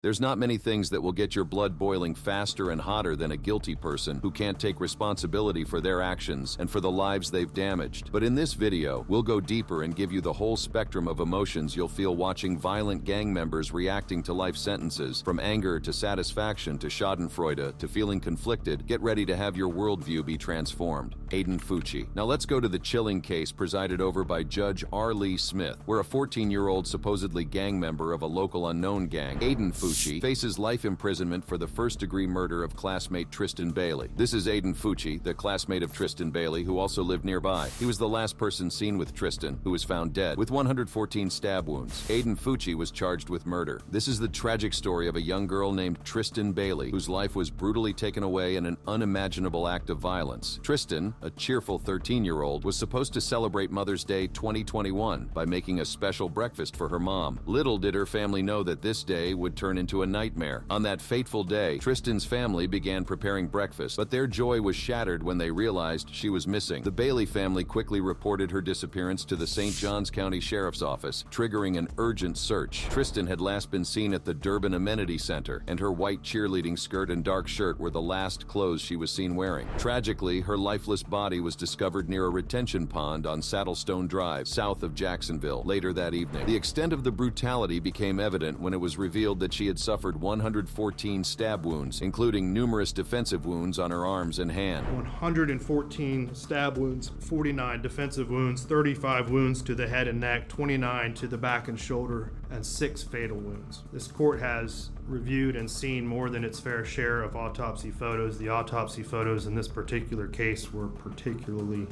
There's not many things that will get your blood boiling faster and hotter than a guilty person who can't take responsibility for their actions and for the lives they've damaged. But in this video, we'll go deeper and give you the whole spectrum of emotions you'll feel watching violent gang members reacting to life sentences, from anger to satisfaction to schadenfreude to feeling conflicted. Get ready to have your worldview be transformed. Aidan Fucci. Now let's go to the chilling case presided over by Judge R. Lee Smith, where a 14-year-old supposedly gang member of a local unknown gang, Aidan Fucci, faces life imprisonment for the first-degree murder of classmate Tristan Bailey. This is Aidan Fucci, the classmate of Tristan Bailey, who also lived nearby. He was the last person seen with Tristan, who was found dead with 114 stab wounds. Aidan Fucci was charged with murder. This is the tragic story of a young girl named Tristan Bailey, whose life was brutally taken away in an unimaginable act of violence. Tristan, a cheerful 13-year-old, was supposed to celebrate Mother's Day 2021 by making a special breakfast for her mom. Little did her family know that this day would turn into a nightmare. On that fateful day, Tristan's family began preparing breakfast, but their joy was shattered when they realized she was missing. The Bailey family quickly reported her disappearance to the St. Johns County Sheriff's Office, triggering an urgent search. Tristan had last been seen at the Durbin Amenity Center, and her white cheerleading skirt and dark shirt were the last clothes she was seen wearing. Tragically, her lifeless body was discovered near a retention pond on Saddlestone Drive, south of Jacksonville, later that evening. The extent of the brutality became evident when it was revealed that she had suffered 114 stab wounds, including numerous defensive wounds on her arms and hand. 114 stab wounds, 49 defensive wounds, 35 wounds to the head and neck, 29 to the back and shoulder, and 6 fatal wounds. This court has reviewed and seen more than its fair share of autopsy photos. The autopsy photos in this particular case were particularly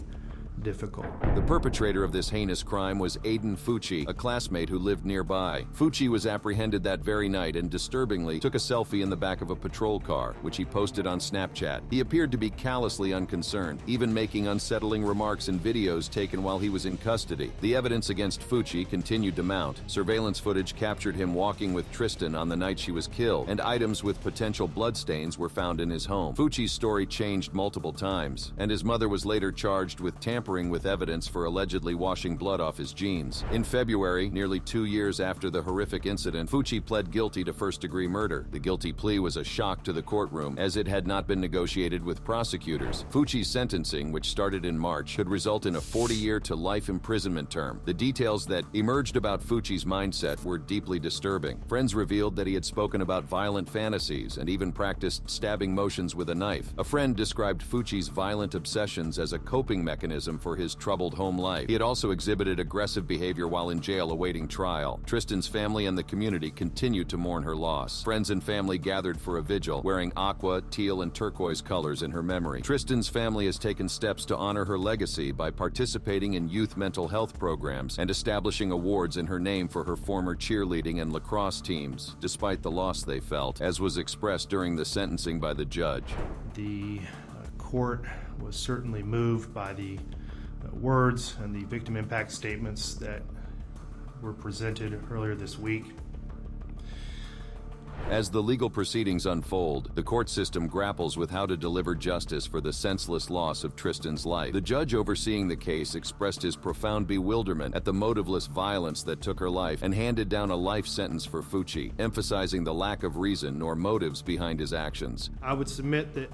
difficult. The perpetrator of this heinous crime was Aidan Fucci, a classmate who lived nearby. Fucci was apprehended that very night and disturbingly took a selfie in the back of a patrol car, which he posted on Snapchat. He appeared to be callously unconcerned, even making unsettling remarks in videos taken while he was in custody. The evidence against Fucci continued to mount. Surveillance footage captured him walking with Tristan on the night she was killed, and items with potential bloodstains were found in his home. Fucci's story changed multiple times, and his mother was later charged with tampering with evidence for allegedly washing blood off his jeans. In February, nearly 2 years after the horrific incident, Fucci pled guilty to first-degree murder. The guilty plea was a shock to the courtroom, as it had not been negotiated with prosecutors. Fucci's sentencing, which started in March, could result in a 40-year to life imprisonment term. The details that emerged about Fucci's mindset were deeply disturbing. Friends revealed that he had spoken about violent fantasies and even practiced stabbing motions with a knife. A friend described Fucci's violent obsessions as a coping mechanism for his troubled home life. He had also exhibited aggressive behavior while in jail awaiting trial. Tristan's family and the community continued to mourn her loss. Friends and family gathered for a vigil, wearing aqua, teal, and turquoise colors in her memory. Tristan's family has taken steps to honor her legacy by participating in youth mental health programs and establishing awards in her name for her former cheerleading and lacrosse teams, despite the loss they felt, as was expressed during the sentencing by the judge. The court was certainly moved by the words and the victim impact statements that were presented earlier this week. As the legal proceedings unfold, the court system grapples with how to deliver justice for the senseless loss of Tristan's life. The judge overseeing the case expressed his profound bewilderment at the motiveless violence that took her life and handed down a life sentence for Fucci, emphasizing the lack of reason nor motives behind his actions. I would submit that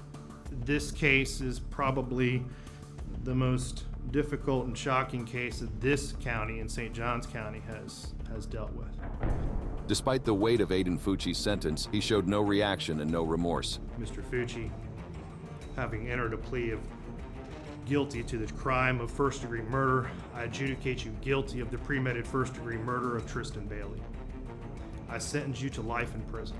this case is probably the most difficult and shocking case that this county and St. Johns County has dealt with. Despite the weight of Aidan Fucci's sentence, he showed no reaction and no remorse. Mr. Fucci, having entered a plea of guilty to the crime of first-degree murder, I adjudicate you guilty of the premeditated first-degree murder of Tristan Bailey. I sentence you to life in prison.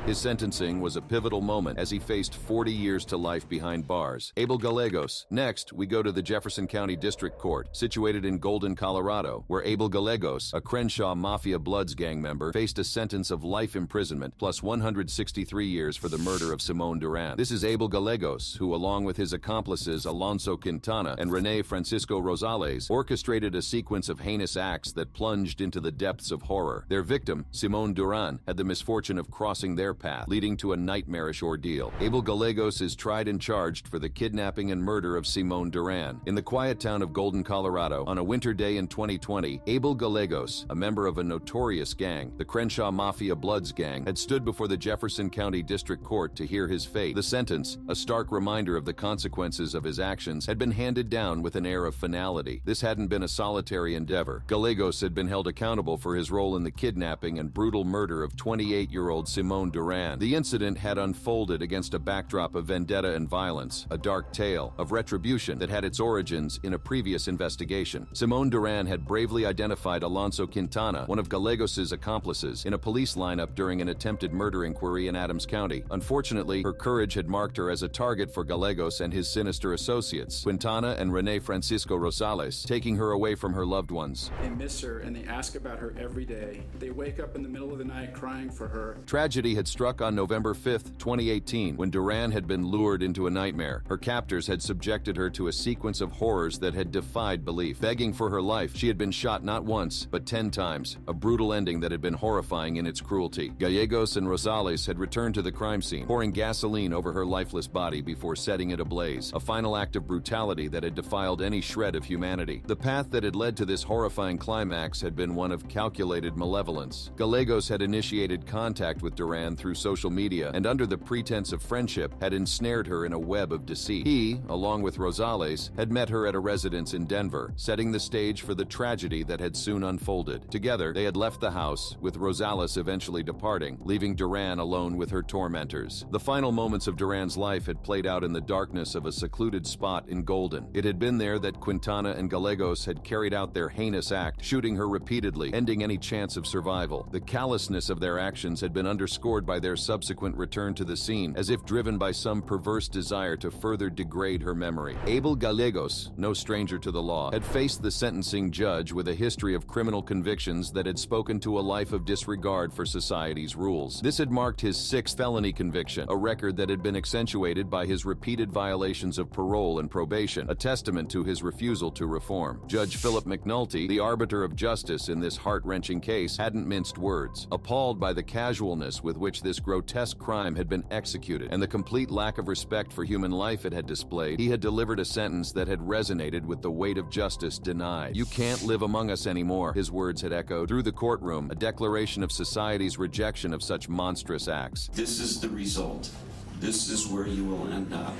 His sentencing was a pivotal moment as he faced 40 years to life behind bars. Abel Gallegos. Next, we go to the Jefferson County District Court, situated in Golden, Colorado, where Abel Gallegos, a Crenshaw Mafia Bloods gang member, faced a sentence of life imprisonment plus 163 years for the murder of Simone Duran. This is Abel Gallegos, who, along with his accomplices Alonso Quintana and Rene Francisco Rosales, orchestrated a sequence of heinous acts that plunged into the depths of horror. Their victim, Simone Duran had the misfortune of crossing their path, leading to a nightmarish ordeal. Abel Gallegos is tried and charged for the kidnapping and murder of Simone Duran. In the quiet town of Golden, Colorado, on a winter day in 2020, Abel Gallegos, a member of a notorious gang, the Crenshaw Mafia Bloods gang, had stood before the Jefferson County District Court to hear his fate. The sentence, a stark reminder of the consequences of his actions, had been handed down with an air of finality. This hadn't been a solitary endeavor. Gallegos had been held accountable for his role in the kidnapping and brutal murder of 28-year-old Simone Duran. The incident had unfolded against a backdrop of vendetta and violence, a dark tale of retribution that had its origins in a previous investigation. Simone Duran had bravely identified Alonso Quintana, one of Gallegos' accomplices, in a police lineup during an attempted murder inquiry in Adams County. Unfortunately, her courage had marked her as a target for Gallegos and his sinister associates, Quintana and Rene Francisco Rosales, taking her away from her loved ones. They miss her and they ask about her every day. They wake up in the middle of the night crying for her. Tragedy had struck on November 5th, 2018, when Duran had been lured into a nightmare. Her captors had subjected her to a sequence of horrors that had defied belief. Begging for her life, she had been shot not once, but 10 times, a brutal ending that had been horrifying in its cruelty. Gallegos and Rosales had returned to the crime scene, pouring gasoline over her lifeless body before setting it ablaze, a final act of brutality that had defiled any shred of humanity. The path that had led to this horrifying climax had been one of calculated malevolence. Gallegos had initiated contact with Duran through social media and, under the pretense of friendship, had ensnared her in a web of deceit. He, along with Rosales, had met her at a residence in Denver, setting the stage for the tragedy that had soon unfolded. Together, they had left the house, with Rosales eventually departing, leaving Duran alone with her tormentors. The final moments of Duran's life had played out in the darkness of a secluded spot in Golden. It had been there that Quintana and Gallegos had carried out their heinous act, shooting her repeatedly, ending any chance of survival. The callousness of their actions had been underscored by their subsequent return to the scene, as if driven by some perverse desire to further degrade her memory. Abel Gallegos, no stranger to the law, had faced the sentencing judge with a history of criminal convictions that had spoken to a life of disregard for society's rules. This had marked his 6th felony conviction, a record that had been accentuated by his repeated violations of parole and probation, a testament to his refusal to reform. Judge Philip McNulty, the arbiter of justice in this heart-wrenching case, hadn't minced words. Appalled by the casualness with which this grotesque crime had been executed and the complete lack of respect for human life it had displayed, he had delivered a sentence that had resonated with the weight of justice denied. "You can't live among us anymore," his words had echoed through the courtroom, a declaration of society's rejection of such monstrous acts. This is the result. This is where you will end up.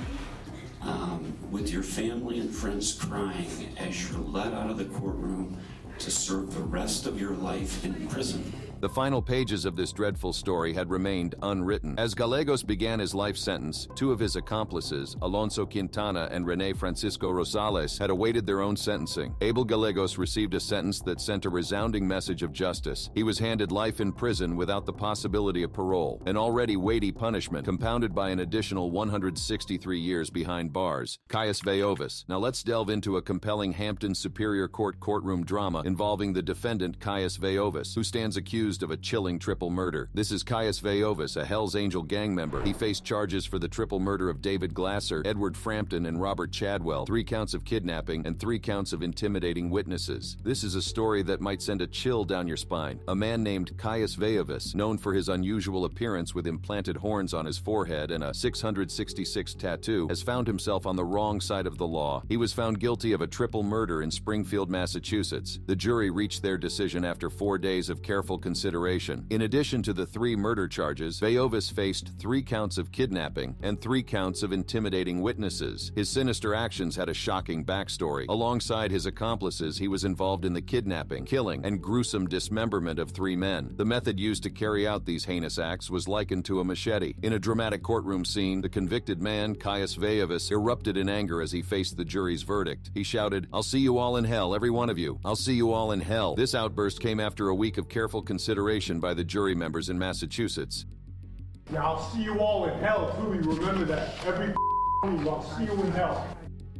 With your family and friends crying as you're let out of the courtroom to serve the rest of your life in prison. The final pages of this dreadful story had remained unwritten. As Gallegos began his life sentence, 2 of his accomplices, Alonso Quintana and Rene Francisco Rosales, had awaited their own sentencing. Abel Gallegos received a sentence that sent a resounding message of justice. He was handed life in prison without the possibility of parole, an already weighty punishment compounded by an additional 163 years behind bars. Caius Veiovis. Now let's delve into a compelling Hampton Superior Court courtroom drama involving the defendant Caius Veiovis, who stands accused of a chilling triple murder. This is Caius Veiovis, a Hells Angel gang member. He faced charges for the triple murder of David Glasser, Edward Frampton, and Robert Chadwell, 3 counts of kidnapping, and 3 counts of intimidating witnesses. This is a story that might send a chill down your spine. A man named Caius Veiovis, known for his unusual appearance with implanted horns on his forehead and a 666 tattoo, has found himself on the wrong side of the law. He was found guilty of a triple murder in Springfield, Massachusetts. The jury reached their decision after 4 days of careful consideration. In addition to the 3 murder charges, Veiovis faced 3 counts of kidnapping and 3 counts of intimidating witnesses. His sinister actions had a shocking backstory. Alongside his accomplices, he was involved in the kidnapping, killing, and gruesome dismemberment of 3 men. The method used to carry out these heinous acts was likened to a machete. In a dramatic courtroom scene, the convicted man, Caius Veiovis, erupted in anger as he faced the jury's verdict. He shouted, "I'll see you all in hell, every one of you. I'll see you all in hell." This outburst came after a week of careful consideration by the jury members in Massachusetts. Yeah, I'll see you all in hell, too. Remember that. Every one of you, I'll see you in hell.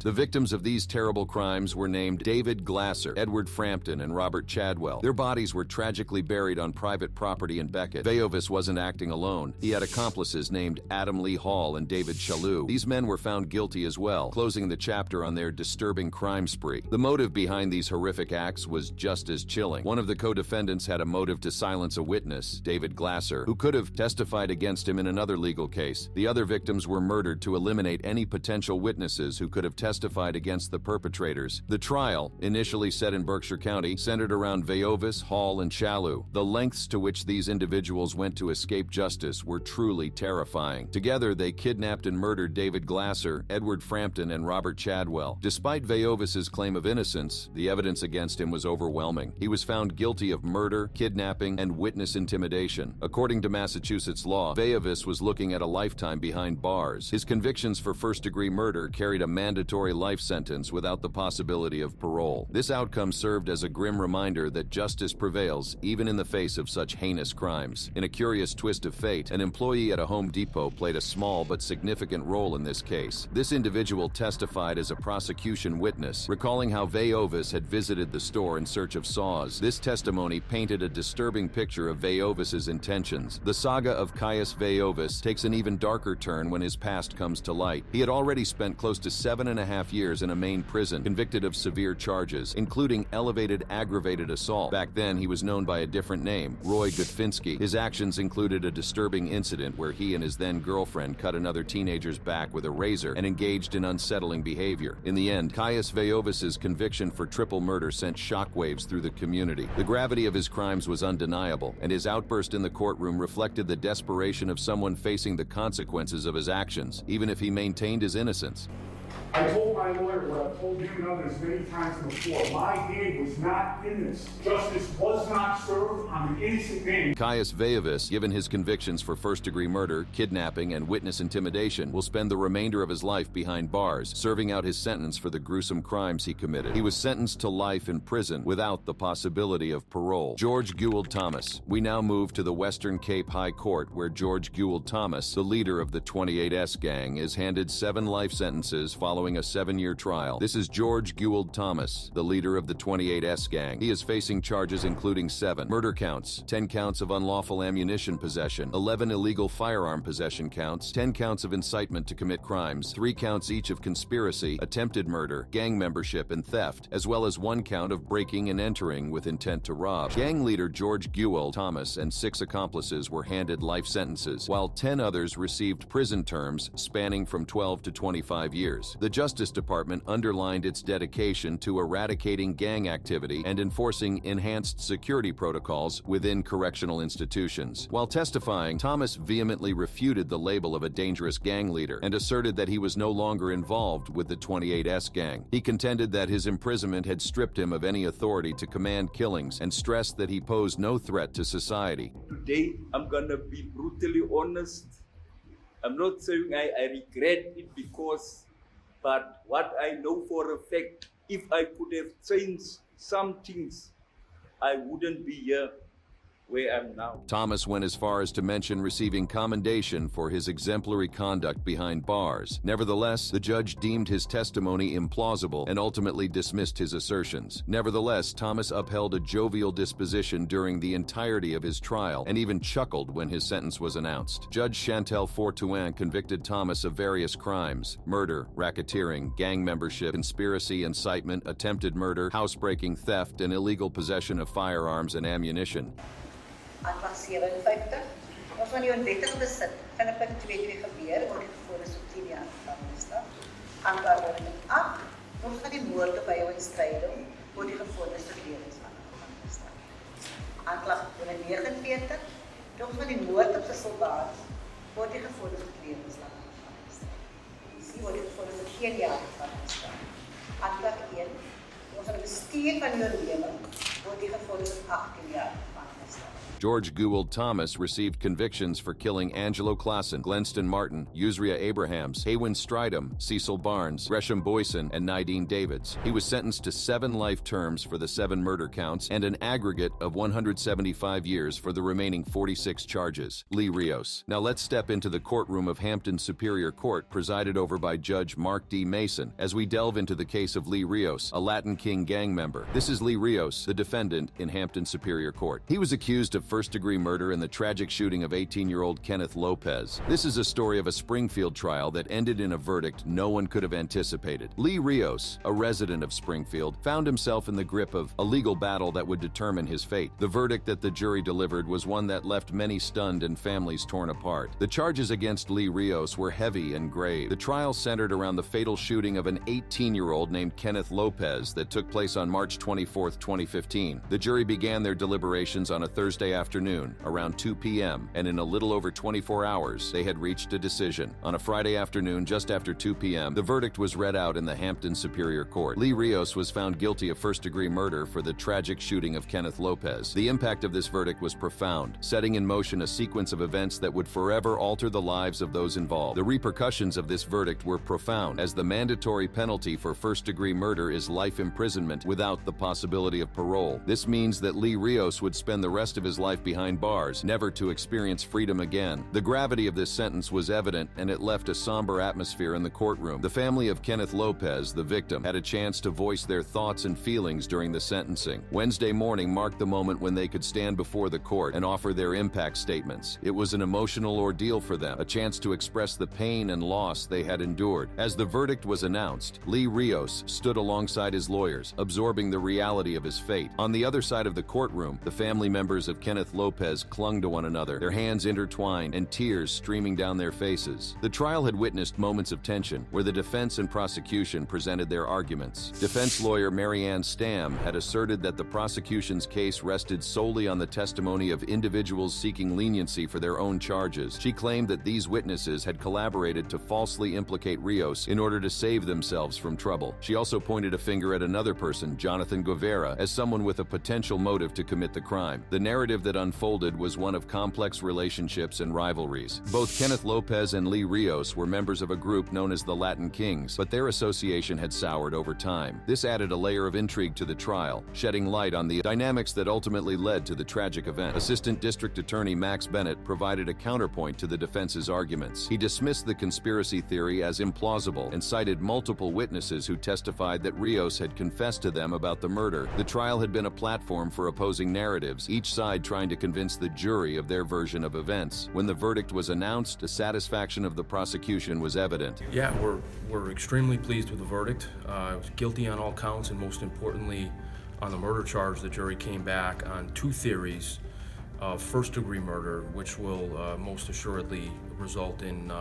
The victims of these terrible crimes were named David Glasser, Edward Frampton, and Robert Chadwell. Their bodies were tragically buried on private property in Beckett. Veiovis wasn't acting alone. He had accomplices named Adam Lee Hall and David Shalhoub. These men were found guilty as well, closing the chapter on their disturbing crime spree. The motive behind these horrific acts was just as chilling. One of the co-defendants had a motive to silence a witness, David Glasser, who could have testified against him in another legal case. The other victims were murdered to eliminate any potential witnesses who could have testified against the perpetrators. The trial, initially set in Berkshire County, centered around Veiovis, Hall, and Shalhoub. The lengths to which these individuals went to escape justice were truly terrifying. Together, they kidnapped and murdered David Glasser, Edward Frampton, and Robert Chadwell. Despite Veiovis's claim of innocence, the evidence against him was overwhelming. He was found guilty of murder, kidnapping, and witness intimidation. According to Massachusetts law, Veiovis was looking at a lifetime behind bars. His convictions for first-degree murder carried a mandatory life sentence without the possibility of parole. This outcome served as a grim reminder that justice prevails even in the face of such heinous crimes. In a curious twist of fate, an employee at a Home Depot played a small but significant role in this case. This individual testified as a prosecution witness, recalling how Veiovis had visited the store in search of saws. This testimony painted a disturbing picture of Veiovis's intentions. The saga of Caius Veiovis takes an even darker turn when his past comes to light. He had already spent close to 7.5 years in a Maine prison, convicted of severe charges, including elevated aggravated assault. Back then, he was known by a different name, Roy Gutfinski. His actions included a disturbing incident where he and his then-girlfriend cut another teenager's back with a razor and engaged in unsettling behavior. In the end, Caius Veiovis's conviction for triple murder sent shockwaves through the community. The gravity of his crimes was undeniable, and his outburst in the courtroom reflected the desperation of someone facing the consequences of his actions, even if he maintained his innocence. I told my lawyer what I've told you and others many times before. My hand was not in this. Justice was not served on an innocent man. Caius Veiovis, given his convictions for first-degree murder, kidnapping, and witness intimidation, will spend the remainder of his life behind bars, serving out his sentence for the gruesome crimes he committed. He was sentenced to life in prison without the possibility of parole. George Gould Thomas. We now move to the Western Cape High Court, where George Gould Thomas, the leader of the 28S gang, is handed 7 life sentences following a 7-year trial. This is George Gould Thomas, the leader of the 28S gang. He is facing charges including 7 murder counts, 10 counts of unlawful ammunition possession, 11 illegal firearm possession counts, 10 counts of incitement to commit crimes, 3 counts each of conspiracy, attempted murder, gang membership, and theft, as well as 1 count of breaking and entering with intent to rob. Gang leader George Gould Thomas and 6 accomplices were handed life sentences, while 10 others received prison terms spanning from 12 to 25 years. The Justice Department underlined its dedication to eradicating gang activity and enforcing enhanced security protocols within correctional institutions. While testifying, Thomas vehemently refuted the label of a dangerous gang leader and asserted that he was no longer involved with the 28S gang. He contended that his imprisonment had stripped him of any authority to command killings and stressed that he posed no threat to society. Today, I'm gonna be brutally honest. I'm not saying I regret it but what I know for a fact, if I could have changed some things, I wouldn't be here where I am now. Thomas went as far as to mention receiving commendation for his exemplary conduct behind bars. Nevertheless, the judge deemed his testimony implausible and ultimately dismissed his assertions. Nevertheless, Thomas upheld a jovial disposition during the entirety of his trial and even chuckled when his sentence was announced. Judge Chantal Fortuin convicted Thomas of various crimes: murder, racketeering, gang membership, conspiracy, incitement, attempted murder, housebreaking, theft, and illegal possession of firearms and ammunition. Aanklag 57, ons van die onwettige besit van 'n punt 22 gebeur word gevoordes op 10 jaar gevangenisstraf. Aanklag 8, ons van die moord op hy en stryding word gevoordes tot lewenslange gevangenisstraf. Aanklag 49, ons van die moord op sy soldaat word gevoordes tot lewenslange gevangenisstraf. Sy word gevoordes tot 10 jaar gevangenisstraf. Aanklag 1, ons van die bestuur van die onderneming word gevoordes tot 18 jaar gevangenisstraf. George Gould Thomas received convictions for killing Angelo Claassen, Glenston Martin, Yusria Abrahams, Haywin Stridham, Cecil Barnes, Gresham Boyson, and Nidine Davids. He was sentenced to 7 life terms for the 7 murder counts and an aggregate of 175 years for the remaining 46 charges. Lee Rios. Now let's step into the courtroom of Hampton Superior Court, presided over by Judge Mark D. Mason, as we delve into the case of Lee Rios, a Latin King gang member. This is Lee Rios, the defendant in Hampton Superior Court. He was accused of first-degree murder in the tragic shooting of 18-year-old Kenneth Lopez. This is a story of a Springfield trial that ended in a verdict no one could have anticipated. Lee Rios, a resident of Springfield, found himself in the grip of a legal battle that would determine his fate. The verdict that the jury delivered was one that left many stunned and families torn apart. The charges against Lee Rios were heavy and grave. The trial centered around the fatal shooting of an 18-year-old named Kenneth Lopez that took place on March 24, 2015. The jury began their deliberations on a Thursday afternoon, around 2 p.m., and in a little over 24 hours, they had reached a decision. On a Friday afternoon, just after 2 p.m., the verdict was read out in the Hampton Superior Court. Lee Rios was found guilty of first-degree murder for the tragic shooting of Kenneth Lopez. The impact of this verdict was profound, setting in motion a sequence of events that would forever alter the lives of those involved. The repercussions of this verdict were profound, as the mandatory penalty for first-degree murder is life imprisonment without the possibility of parole. This means that Lee Rios would spend the rest of his life behind bars, never to experience freedom again. The gravity of this sentence was evident, and it left a somber atmosphere in the courtroom. The family of Kenneth Lopez, the victim, had a chance to voice their thoughts and feelings during the sentencing. Wednesday morning marked the moment when they could stand before the court and offer their impact statements. It was an emotional ordeal for them, a chance to express the pain and loss they had endured. As the verdict was announced, Lee Rios stood alongside his lawyers, absorbing the reality of his fate. On the other side of the courtroom, the family members of Kenneth Lopez clung to one another, their hands intertwined and tears streaming down their faces. The trial had witnessed moments of tension, where the defense and prosecution presented their arguments. Defense lawyer Mary Ann Stamm had asserted that the prosecution's case rested solely on the testimony of individuals seeking leniency for their own charges. She claimed that these witnesses had collaborated to falsely implicate Rios in order to save themselves from trouble. She also pointed a finger at another person, Jonathan Guevara, as someone with a potential motive to commit the crime. The narrative that unfolded was one of complex relationships and rivalries. Both Kenneth Lopez and Lee Rios were members of a group known as the Latin Kings, but their association had soured over time. This added a layer of intrigue to the trial, shedding light on the dynamics that ultimately led to the tragic event. Assistant District Attorney Max Bennett provided a counterpoint to the defense's arguments. He dismissed the conspiracy theory as implausible and cited multiple witnesses who testified that Rios had confessed to them about the murder. The trial had been a platform for opposing narratives, each side trying to convince the jury of their version of events. When the verdict was announced, the satisfaction of the prosecution was evident. Yeah, we're extremely pleased with the verdict. I was guilty on all counts, and most importantly, on the murder charge, the jury came back on 2 theories of first-degree murder, which will most assuredly result in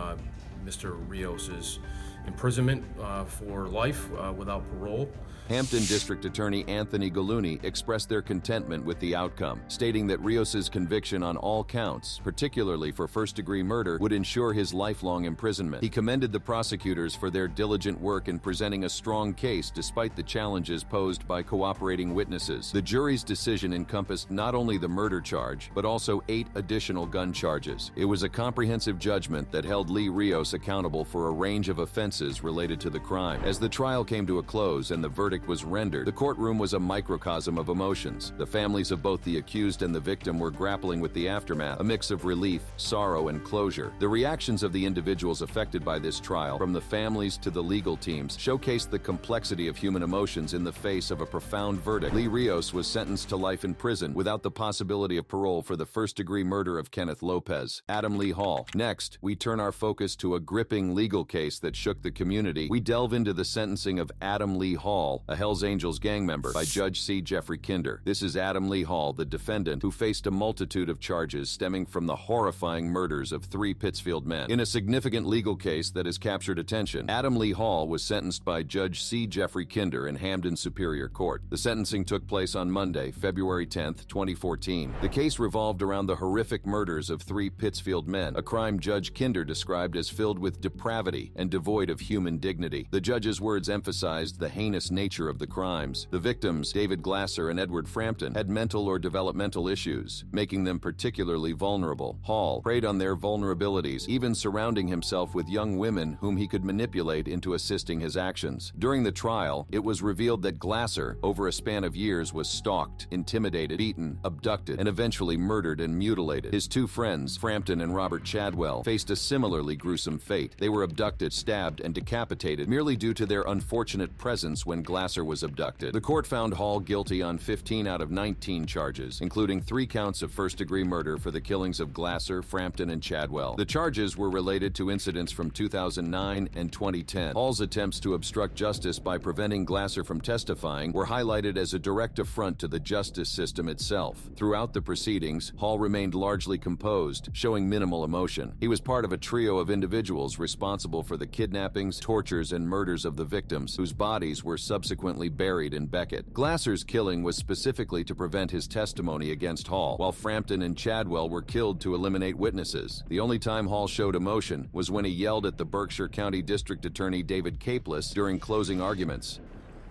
Mr. Rios's imprisonment for life without parole. Hampton District Attorney Anthony Gallooni expressed their contentment with the outcome, stating that Rios's conviction on all counts, particularly for first-degree murder, would ensure his lifelong imprisonment. He commended the prosecutors for their diligent work in presenting a strong case despite the challenges posed by cooperating witnesses. The jury's decision encompassed not only the murder charge, but also 8 additional gun charges. It was a comprehensive judgment that held Lee Rios accountable for a range of offenses related to the crime. As the trial came to a close and the verdict was rendered, the courtroom was a microcosm of emotions. The families of both the accused and the victim were grappling with the aftermath, a mix of relief, sorrow, and closure. The reactions of the individuals affected by this trial, from the families to the legal teams, showcased the complexity of human emotions in the face of a profound verdict. Lee Rios was sentenced to life in prison without the possibility of parole for the first-degree murder of Kenneth Lopez. Adam Lee Hall. Next, we turn our focus to a gripping legal case that shook the community. We delve into the sentencing of Adam Lee Hall, a Hells Angels gang member, by Judge C. Jeffrey Kinder. This is Adam Lee Hall, the defendant, who faced a multitude of charges stemming from the horrifying murders of 3 Pittsfield men. In a significant legal case that has captured attention, Adam Lee Hall was sentenced by Judge C. Jeffrey Kinder in Hampton Superior Court. The sentencing took place on Monday, February 10, 2014. The case revolved around the horrific murders of 3 Pittsfield men, a crime Judge Kinder described as filled with depravity and devoid of of human dignity. The judge's words emphasized the heinous nature of the crimes. The victims, David Glasser and Edward Frampton, had mental or developmental issues, making them particularly vulnerable. Hall preyed on their vulnerabilities, even surrounding himself with young women whom he could manipulate into assisting his actions. During the trial, it was revealed that Glasser, over a span of years, was stalked, intimidated, beaten, abducted, and eventually murdered and mutilated. His two friends, Frampton and Robert Chadwell, faced a similarly gruesome fate. They were abducted, stabbed, and decapitated merely due to their unfortunate presence when Glasser was abducted. The court found Hall guilty on 15 out of 19 charges, including 3 counts of first-degree murder for the killings of Glasser, Frampton, and Chadwell. The charges were related to incidents from 2009 and 2010. Hall's attempts to obstruct justice by preventing Glasser from testifying were highlighted as a direct affront to the justice system itself. Throughout the proceedings, Hall remained largely composed, showing minimal emotion. He was part of a trio of individuals responsible for the kidnappings, tortures, and murders of the victims, whose bodies were subsequently buried in Beckett. Glasser's killing was specifically to prevent his testimony against Hall, while Frampton and Chadwell were killed to eliminate witnesses. The only time Hall showed emotion was when he yelled at the Berkshire County District Attorney David Capeless during closing arguments.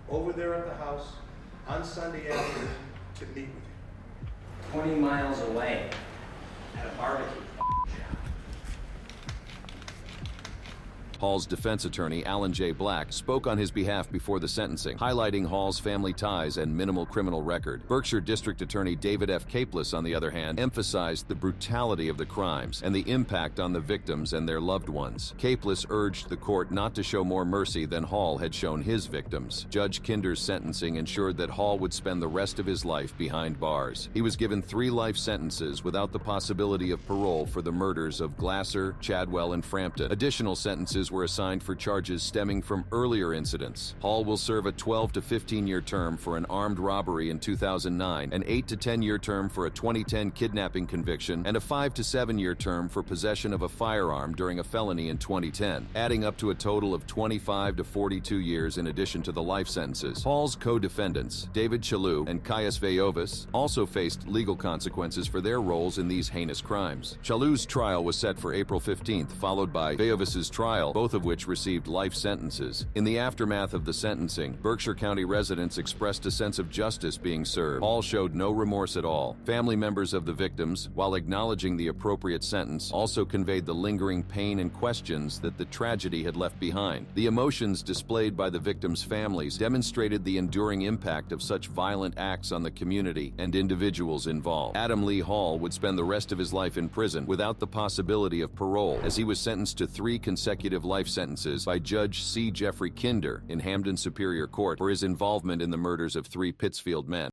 Over there at the house on Sunday afternoon to meet with you. 20 miles away at a barbecue. Hall's defense attorney, Alan J. Black, spoke on his behalf before the sentencing, highlighting Hall's family ties and minimal criminal record. Berkshire District Attorney David F. Capeless, on the other hand, emphasized the brutality of the crimes and the impact on the victims and their loved ones. Capeless urged the court not to show more mercy than Hall had shown his victims. Judge Kinder's sentencing ensured that Hall would spend the rest of his life behind bars. He was given 3 life sentences without the possibility of parole for the murders of Glasser, Chadwell, and Frampton. Additional sentences were assigned for charges stemming from earlier incidents. Hall will serve a 12 to 15-year term for an armed robbery in 2009, an 8 to 10-year term for a 2010 kidnapping conviction, and a 5 to 7-year term for possession of a firearm during a felony in 2010, adding up to a total of 25 to 42 years in addition to the life sentences. Hall's co-defendants, David Chalou and Caius Veiovis, also faced legal consequences for their roles in these heinous crimes. Chalou's trial was set for April 15th, followed by Veiovis's trial, both of which received life sentences. In the aftermath of the sentencing, Berkshire County residents expressed a sense of justice being served. Hall showed no remorse at all. Family members of the victims, while acknowledging the appropriate sentence, also conveyed the lingering pain and questions that the tragedy had left behind. The emotions displayed by the victims' families demonstrated the enduring impact of such violent acts on the community and individuals involved. Adam Lee Hall would spend the rest of his life in prison without the possibility of parole, as he was sentenced to 3 consecutive life sentences by Judge C. Jeffrey Kinder in Hamden Superior Court for his involvement in the murders of 3 Pittsfield men.